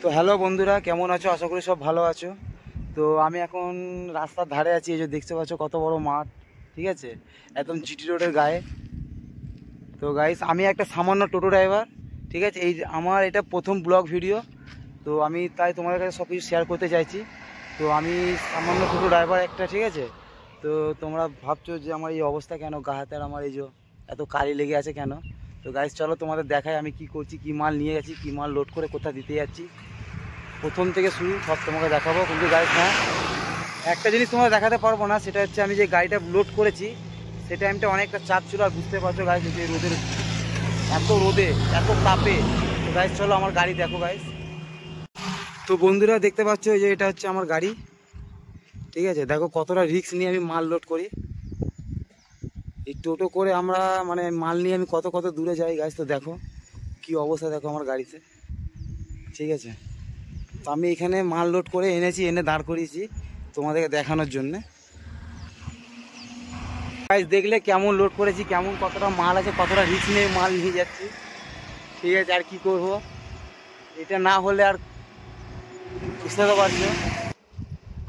তো হ্যালো বন্ধুরা, কেমন আছো? আশা করি সব ভালো আছো। তো আমি এখন রাস্তার ধারে আছি, এই যে দেখতে পাচ্ছ কত বড় মাঠ, ঠিক আছে, একদম জিটি রোডের গায়ে। তো গাইস, আমি একটা সামান্য টোটো ড্রাইভার, ঠিক আছে। এই আমার এটা প্রথম ব্লগ ভিডিও, তো আমি তাই তোমাদের কাছে সব কিছু শেয়ার করতে চাইছি। তো আমি সামান্য টোটো ড্রাইভার একটা, ঠিক আছে। তো তোমরা ভাবছো যে আমার এই অবস্থা কেন, গা হাতে আর আমার এই যে এত কালি লেগে আছে কেন। তো গাইস চলো তোমাদের দেখাই আমি কি করছি, কি মাল নিয়ে যাচ্ছি, কি মাল লোড করে কোথায় দিতে যাচ্ছি। প্রথম থেকে শুরু সব তোমাকে দেখাবো। কিন্তু গাইস হ্যাঁ, একটা জিনিস তোমাকে দেখাতে পারবো না, সেটা হচ্ছে আমি যে গাড়িটা লোড করেছি সে টাইমটা অনেকটা চাপ ছিল। আর বুঝতে পারছো গাইস, যে রোদের এত রোদে এত তাপে। তো গাইস চলো আমার গাড়ি দেখো গাইস। তো বন্ধুরা দেখতে পাচ্ছ যে এটা হচ্ছে আমার গাড়ি, ঠিক আছে। দেখো কতটা রিস্ক নিয়ে আমি মাল লোড করি। এই টোটো করে আমরা মানে মাল নিয়ে আমি কত কত দূরে যাই গাইস। তো দেখো কি অবস্থা, দেখো আমার গাড়িতে, ঠিক আছে। তো আমি এখানে মাল লোড করে এনেছি, এনে দাঁড় করিয়েছি তোমাদেরকে দেখানোর জন্যে। গাইস দেখলে কেমন লোড করেছি, কেমন কতটা মাল আছে, কতটা রিস্ক নিয়ে মাল নিয়ে যাচ্ছি, ঠিক আছে। আর কি করব, এটা না হলে আর বুঝতে তো পারছো।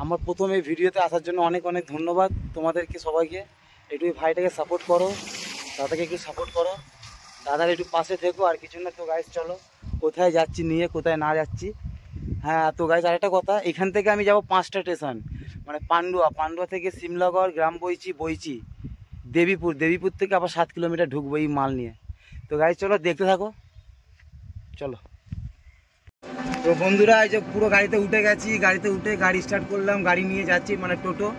আমার প্রথম এই ভিডিওতে আসার জন্য অনেক অনেক ধন্যবাদ তোমাদেরকে সবাইকে। একটু এই ভাইটাকে সাপোর্ট করো, দাদাকে একটু সাপোর্ট করো, দাদার একটু পাশে থেকো, আর কিছু না। তো গাইস চলো কোথায় যাচ্ছি নিয়ে, কোথায় না যাচ্ছি। হ্যাঁ তো গাইস আরেকটা কথা, এখান থেকে আমি যাব 5টা স্টেশন, মানে পান্ডুয়া থেকে সিমলাগড়, গ্রাম বইচি, দেবীপুর থেকে আবার 7 কিলোমিটার ঢুকবো এই মাল নিয়ে। তো গাইস চলো দেখতে থাকো, চলো। তো বন্ধুরা এই যে পুরো গাড়িতে উঠে গেছি, গাড়িতে উঠে গাড়ি স্টার্ট করলাম, গাড়ি নিয়ে যাচ্ছি মানে টোটো।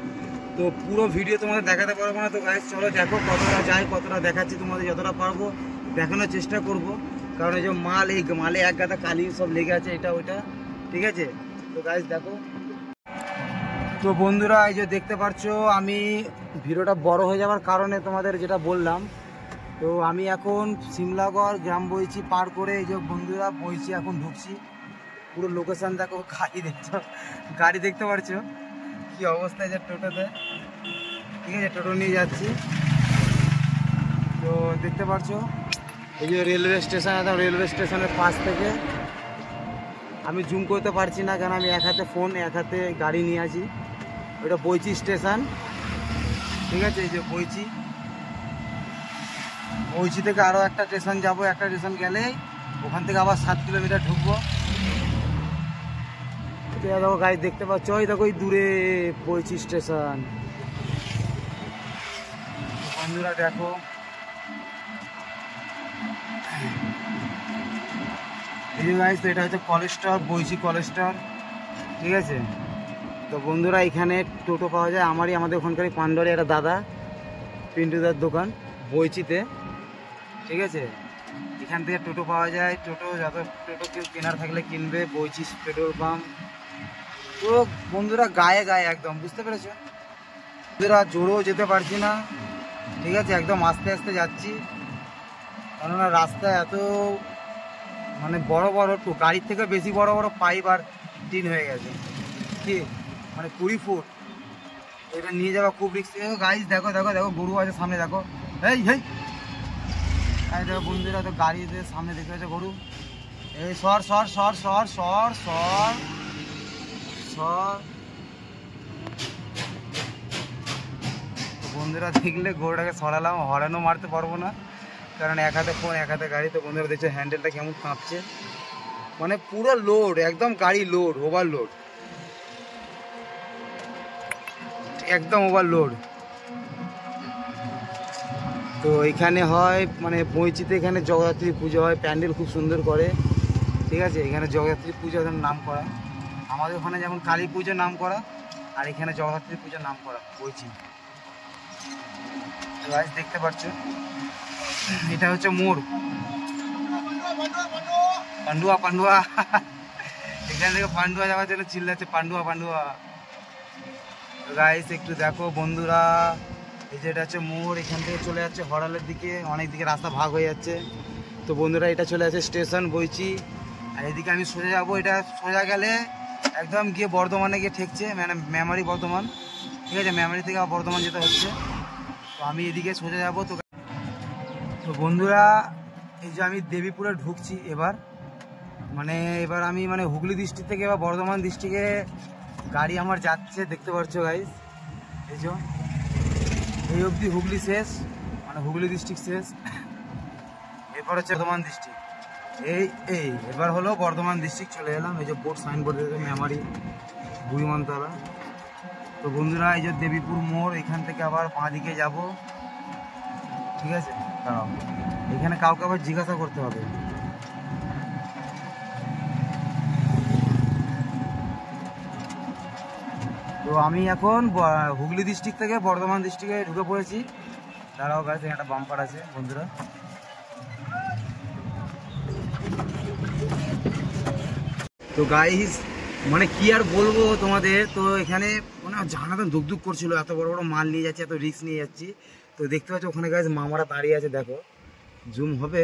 তো পুরো ভিডিও তোমাদের দেখাতে পারবো না। তো গাইস চলো দেখো কতটা যায়, কতটা দেখাচ্ছি তোমাদের, যতটা পারবো দেখানোর চেষ্টা করব। কারণ এই যে এই মালে এক গাদা কালি সব লেগে আছে, এটা ওইটা, ঠিক আছে। তো গাইস দেখো। তো বন্ধুরা এই যে দেখতে পাচ্ছ, আমি ভিডিওটা বড় হয়ে যাওয়ার কারণে তোমাদের যেটা বললাম, তো আমি এখন সিমলাগড় গ্রাম বইচি পার করে এই যে বন্ধুরা বইচি এখন ঢুকছি। পুরো লোকেশন দেখো, গাড়ি দেখতে পাচ্ছো কি অবস্থা যে টোটোতে, ঠিক আছে। টোটো নিয়ে যাচ্ছি। তো দেখতে পাচ্ছো এই যে রেলওয়ে স্টেশন, একদম রেলওয়ে স্টেশনের পাশ থেকে। আমি জুম করতে পারছি না কারণ আমি এক হাতে ফোন, এক হাতে গাড়ি নিয়ে আছি। ওটা বইচি স্টেশন, ঠিক আছে। এই যে বইচি থেকে আরও একটা স্টেশন যাব, একটা স্টেশন গেলেই ওখান থেকে আবার 7 কিলোমিটার ঢুকবো। দেখো গাড়ি দেখতে পাচ্ছ, ওই দেখো ওই দূরে বইচি স্টেশন। বন্ধুরা দেখো এই যে গাইস, তো এটা হচ্ছে কলেস্টর, বইচি কলেস্টর, ঠিক আছে। তো বন্ধুরা এখানে টোটো পাওয়া যায় আমাদের ওখানকারই পান্ডরে একটা দাদা, পিন্টুদার দোকান বইচিতে, ঠিক আছে। এখান থেকে টোটো পাওয়া যায়, টোটো টোটো কেউ কেনার থাকলে কিনবে। বইচি পেট্রোল পাম্প পুরো বন্ধুরা গায়ে একদম, বুঝতে পেরেছো বন্ধুরা। জোরেও যেতে পারছি না, ঠিক আছে, একদম আস্তে আস্তে যাচ্ছি। কেননা রাস্তা এত মানে বড় গাড়ির থেকে বেশি বড় পাইপ আর টিন হয়ে গেছে, কি মানে 20 ফুট। এটা নিয়ে যাওয়া খুব রিস্কি। গাইস দেখো গরু আছে সামনে, দেখো এই দেখো বন্ধুরা, তো গাড়িতে সামনে দেখতে পাচ্ছে গরু। এই সর। বন্ধুরা দেখলে গরুটাকে সরালাম, হরানো মারতে পারবো না কারণ এক হাতে ফোন, এক হাতে গাড়ি। তো বন্ধুরা দেখছো হ্যান্ডেলটা কেমন কাঁপছে, মানে পুরো লোড, একদম গাড়ি লোড, ওভারলোড, একদম ওভারলোড। তো এখানে হয় মানে বইচিতে এখানে জগদ্ধাত্রী পুজো হয়, প্যান্ডেল খুব সুন্দর করে, ঠিক আছে। এখানে জগদ্ধাত্রী পুজোর নাম করা, আমাদের ওখানে যেমন কালী পুজোর নাম করা, আর এখানে জগদ্ধাত্রী পুজোর নাম করা বইচি। গাইস দেখতে পাচ্ছ এটা হচ্ছে মোড়, পান্ডুয়া এখান থেকে পান্ডুয়া যাওয়ার জন্য চিল্লাচ্ছে পান্ডুয়া। গাইস একটু দেখো বন্ধুরা, এই যে এটা হচ্ছে মোড়, এখান থেকে চলে যাচ্ছে হরালের দিকে, অনেক দিকে রাস্তা ভাগ হয়ে যাচ্ছে। তো বন্ধুরা এটা চলে যাচ্ছে স্টেশন বইচি, আর এদিকে আমি সোজা যাবো। এটা সোজা গেলে একদম গিয়ে বর্ধমানে গিয়ে ঠেকছে, মানে মেমারি বর্ধমান, ঠিক আছে। মেমারি থেকে বর্ধমান যেতে হচ্ছে। তো আমি এদিকে সোজা যাবো। তো বন্ধুরা এই যে আমি দেবীপুরে ঢুকছি এবার, মানে এবার আমি মানে হুগলি ডিস্ট্রিক্ট থেকে এবার বর্ধমান ডিস্ট্রিক্টে গাড়ি আমার যাচ্ছে, দেখতে পাচ্ছ গাইস। এই যে এই অবধি হুগলি শেষ, মানে হুগলি ডিস্ট্রিক্ট শেষ। এরপর হচ্ছে বর্ধমান ডিস্ট্রিক্ট। এই এবার হলো বর্ধমান ডিস্ট্রিক্ট চলে এলাম। এই যে বোর্ড সাইনবোর্ড দেখে মেমারি বুড়িমানতলা। তো বন্ধুরা এই যে দেবীপুর মোড়, এখান থেকে আবার বাঁ দিকে যাব, ঠিক আছে? দাঁড়াও, এখানে কাউকে আবার জিজ্ঞাসা করতে হবে। তো আমি এখন হুগলি ডিস্ট্রিক্ট থেকে বর্ধমান ডিস্ট্রিক্টে ঢুকে পড়েছি। দাঁড়াও গাইস, এখানে একটা বাম্পার আছে বন্ধুরা। তো গাইস মানে কি আর বলবো তোমাদের, তো এখানে মানে জানাতে দুক করছিল, এত বড় বড় মাল নিয়ে যাচ্ছে, এত রিস্ক নিয়ে যাচ্ছি। তো দেখতে পাচ্ছ ওখানে গাইস মামারা দাঁড়িয়ে আছে, দেখো জুম হবে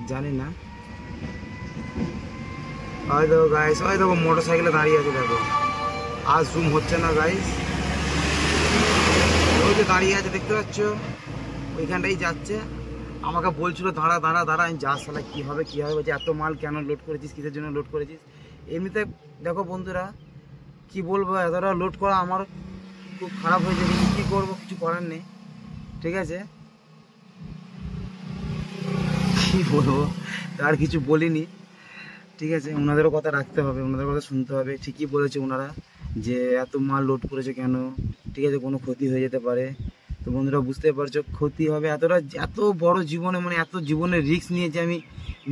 জানি না। ওই দেখো গাইস, ওই দেখো মোটর সাইকেলে দাঁড়িয়ে আছে, দেখো আর জুম হচ্ছে না গাইস। ওই যে দাঁড়িয়ে আছে দেখতে পাচ্ছ, ওইখানটাই যাচ্ছে। আমাকে বলছিল দাঁড়া দাঁড়া দাঁড়া, আমি যা সালা কী হবে কী হবে, বলছে এত মাল কেন লোড করেছিস, কিসের জন্য লোড করেছিস। এমনিতে দেখো বন্ধুরা কি বলবো, এতটা লোড করা আমার খুব খারাপ হয়েছে, কিন্তু কী করবো, কিছু করার নেই, ঠিক আছে? কী বলবো, আর কিছু বলিনি, ঠিক আছে? ওনাদেরও কথা রাখতে হবে, ওনাদের কথা শুনতে হবে। ঠিকই বলেছে ওনারা যে এত মাল লোড করেছে কেন, ঠিক আছে, কোনো ক্ষতি হয়ে যেতে পারে। তো বন্ধুরা বুঝতে পারছো ক্ষতি হবে, এত বড় জীবনে মানে এত জীবনের রিস্ক নিয়েছে, আমি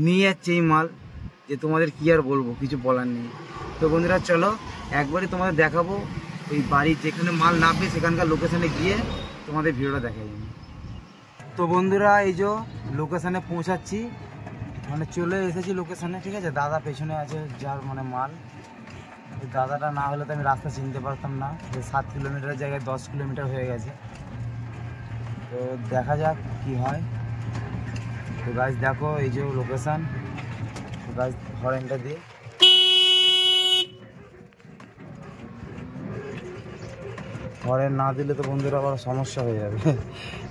নিয়ে যাচ্ছি এই মাল, যে তোমাদের কি আর বলবো, কিছু বলার নেই। তো বন্ধুরা চলো একবারই তোমাদের দেখাবো ওই বাড়ি যেখানে মাল নামবে, সেখানকার লোকেশানে গিয়ে তোমাদের ভিডিওটা দেখাই যাবে। তো বন্ধুরা এই যে লোকেশানে পৌঁছাচ্ছি, মানে চলে এসেছি লোকেশানে, ঠিক আছে? দাদা পেছনে আছে যার মানে মাল, ওই দাদাটা না হলে তো আমি রাস্তা চিনতে পারতাম না, যে 7 কিলোমিটারের জায়গায় 10 কিলোমিটার হয়ে গেছে। তো দেখা যাক কি হয়। তো গাইস দেখো এই যে লোকেশান, তো গাইস হরেনটা দিই। হরেন না দিলে তো বন্ধুরা আবার সমস্যা হয়ে যাবে।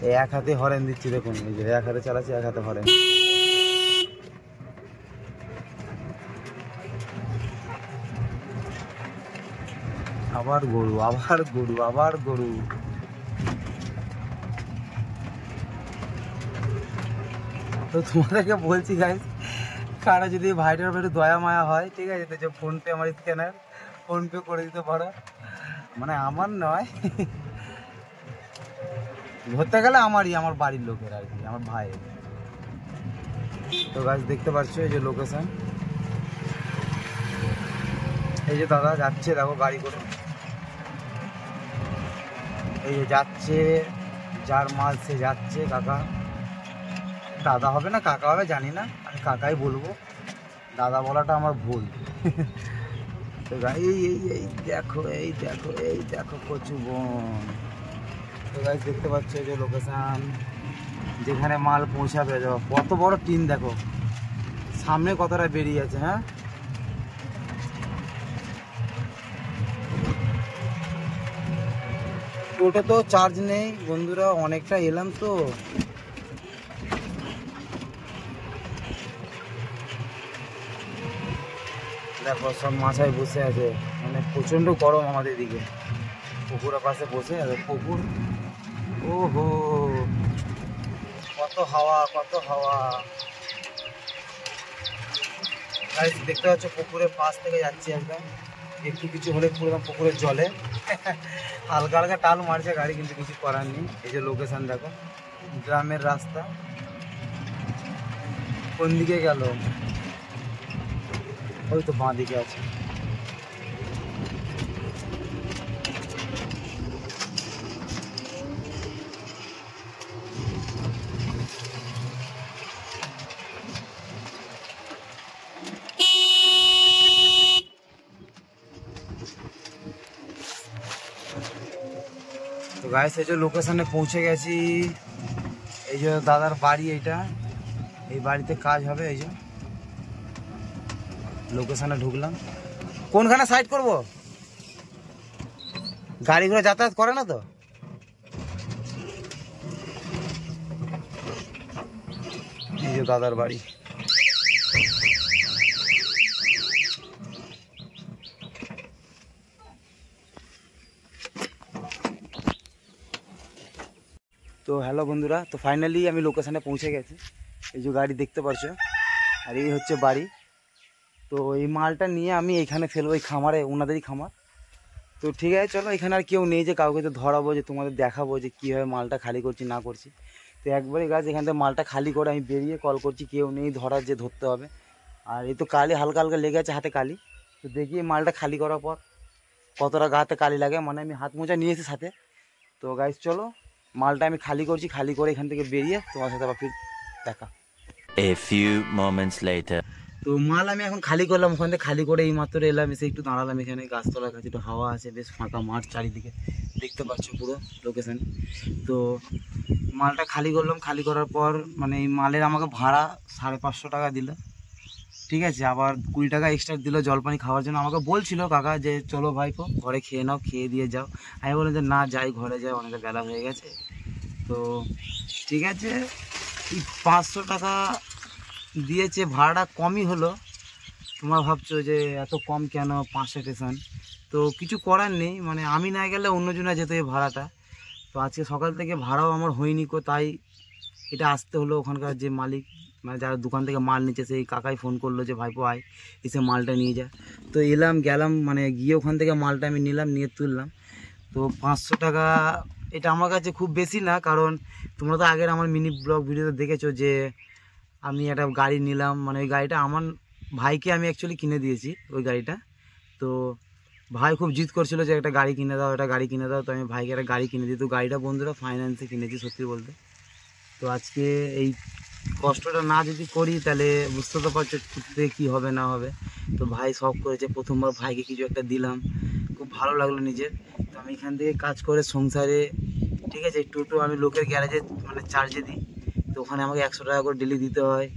এই এক হাতে হরেন দিচ্ছি, দেখুন এই যে এক হাতে চালাচ্ছি, এক হাতে হরেন। আবার গরু, আবার গরু, আবার গরু। তো তোমাদেরকে বলছি গাইস, কারা যদি ভাইটার একটু দয়া মায়া হয়, ঠিক আছে, তো যে ফোনপে আমার স্ক্যানার, ফোনপে করে দিতে পারো, মানে আমার নয়, ধরতে গেলে আমারই, আমার বাড়ির লোকের আর কি, আমার ভাইয়ের। তো গাইস দেখতে পাচ্ছ এই যে লোকেশন, এই যে দাদা যাচ্ছে, দেখো গাড়ি করে, এই যে যাচ্ছে, যার মাল সে যাচ্ছে। কাকা, দাদা হবে না কাকা হবে জানি না, আমি কাকাই বলবো, দাদা বলাটা আমার ভুল। তো গাই এই দেখো, এই দেখো, এই দেখো কচু বন। তো গাইস দেখতে পাচ্ছ যে লোকেশান, যেখানে মাল পৌঁছাবে, কত বড় টিন দেখো, সামনে কতটা বেরিয়ে আছে। হ্যাঁ টোটো তো চার্জ নেই বন্ধুরা, অনেকটা এলাম তো। দেখো সব মাথায় বসে আছে, মানে প্রচণ্ড গরম আমাদের দিকে, পুকুরের পাশে বসে আছে পুকুর। ওহো কত হাওয়া, কত হাওয়া। গাইস দেখতে পাচ্ছ পুকুরের পাশ থেকে যাচ্ছি একদম, একটু কিছু হলে পুরো পুকুরের জলে। হালকা হালকা টাল মারছে গাড়ি, কিন্তু কিছু করার নেই। এই যে লোকেশন দেখো, গ্রামের রাস্তা। কোন দিকে গেল? ওই তো বাঁ দিকে আছে। তো গাইস এই যে লোকেশনে পৌঁছে গেছি, এই যে দাদার বাড়ি, এইটা এই বাড়িতে কাজ হবে। এই যে লোকেশনে ঢুকলাম। কোনখানে সাইড করব? গাড়ি ঘোড়া যাতায়াত করে না তো? এই যে দাদার বাড়ি। তো হ্যালো বন্ধুরা, তো ফাইনালি আমি লোকেশানে পৌঁছে গেছি। এই যে গাড়ি দেখতে পাচ্ছো, আর এই হচ্ছে বাড়ি। তো এই মালটা নিয়ে আমি এইখানে ফেলবো, এই খামারে, ওনাদেরই খামার। তো ঠিক আছে, চলো। এখানে আর কেউ নেই যে কাউকে তো ধরাবো, যে তোমাদের দেখাবো যে কীভাবে মালটা খালি করছি না করছি। তো একবারই গাছ এখান থেকে মালটা খালি করে আমি বেরিয়ে কল করছি, কেউ নেই ধরার, যে ধরতে হবে। আর এই তো কালি হালকা হালকা লেগে আছে হাতে কালি। তো দেখি মালটা খালি করার পর কতটা গাতে কালি লাগে, মানে আমি হাত মোজা নিয়েছি সাথে। তো গাইস চলো, মালটা আমি খালি করছি, খালি করে এখান থেকে বেরিয়ে তোমার সাথে আবার ফির দেখা। A few moments later. তো মাল আমি এখন খালি করলাম, ওখান থেকে খালি করে এই মাত্র এলাম, এসে একটু দাঁড়ালাম এখানে গাছতলার কাছে, একটু হাওয়া আছে, বেশ ফাঁকা মাঠ চারিদিকে দেখতে পাচ্ছ পুরো লোকেশন। তো মালটা খালি করলাম, খালি করার পর মানে এই মালের আমাকে ভাড়া 550 টাকা দিল, ঠিক আছে। আবার 20 টাকা এক্সট্রা দিল জলপানি খাওয়ার জন্য। আমাকে বলছিল কাকা যে চলো ভাইপো ঘরে খেয়ে নাও, খেয়ে দিয়ে যাও। আমি বললাম যে না, যাই, ঘরে যাই, অনেক বেলা হয়ে গেছে। তো ঠিক আছে, 500 টাকা দিয়েছে, ভাড়াটা কমই হলো। তোমরা ভাবছো যে এত কম কেন, 5 স্টেশন। তো কিছু করার নেই, মানে আমি না গেলে অন্যজনা যেত এই ভাড়াটা। তো আজকে সকাল থেকে ভাড়াও আমার হয়নি কো, তাই এটা আসতে হলো। ওখানকার যে মালিক, মানে যারা দোকান থেকে মাল নিচ্ছে, সেই কাকাই ফোন করলো যে ভাইপো আয়, এসে মালটা নিয়ে যা। তো এলাম, গেলাম, মানে গিয়ে ওখান থেকে মালটা আমি নিলাম, নিয়ে তুললাম। তো 500 টাকা এটা আমার কাছে খুব বেশি না, কারণ তোমরা তো আগের আমার মিনি ব্লগ ভিডিওতে দেখেছো যে আমি একটা গাড়ি নিলাম, মানে ওই গাড়িটা আমার ভাইকে আমি অ্যাকচুয়ালি কিনে দিয়েছি ওই গাড়িটা। তো ভাই খুব জিদ করছিল যে একটা গাড়ি কিনে দাও, একটা গাড়ি কিনে দাও। তো আমি ভাইকে একটা গাড়ি কিনে দিই। তো গাড়িটা বন্ধুরা ফাইন্যান্সে কিনেছি সত্যি বলতে। তো আজকে এই কষ্টটা না যদি করি তাহলে বুঝতে তো পারছো কী হবে না হবে। তো ভাই শখ করেছে, প্রথমবার ভাইকে কিছু একটা দিলাম, খুব ভালো লাগলো নিজের। তো আমি এখান থেকে কাজ করে সংসারে, ঠিক আছে। টোটো আমি লোকের গ্যারেজে মানে চার্জে দিই। তো ওখানে আমাকে 100 টাকা করে ডেলি দিতে হয়,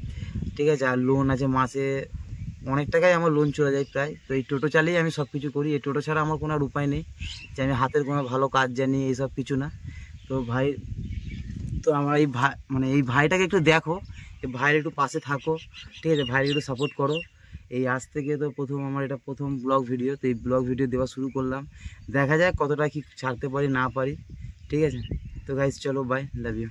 ঠিক আছে। আর লোন আছে, মাসে অনেক টাকাই আমার লোন চলে যায় প্রায়। তো এই টোটো চালিয়ে আমি সব কিছু করি। এই টোটো ছাড়া আমার কোনো আর উপায় নেই যে আমি হাতের কোনো ভালো কাজ জানি, এইসব কিছু না। তো ভাই, তো আমার এই ভাই, মানে এই ভাইটাকে একটু দেখো, এই ভাইয়ের একটু পাশে থাকো, ঠিক আছে। ভাইয়ের একটু সাপোর্ট করো। এই আজ থেকে তো আমার এটা প্রথম ব্লগ ভিডিও। তো এই ব্লগ ভিডিও দেওয়া শুরু করলাম, দেখা যাক কতটা কি ছাড়তে পারি না পারি, ঠিক আছে। তো গাইস চলো, বাই, লাভ ইউ।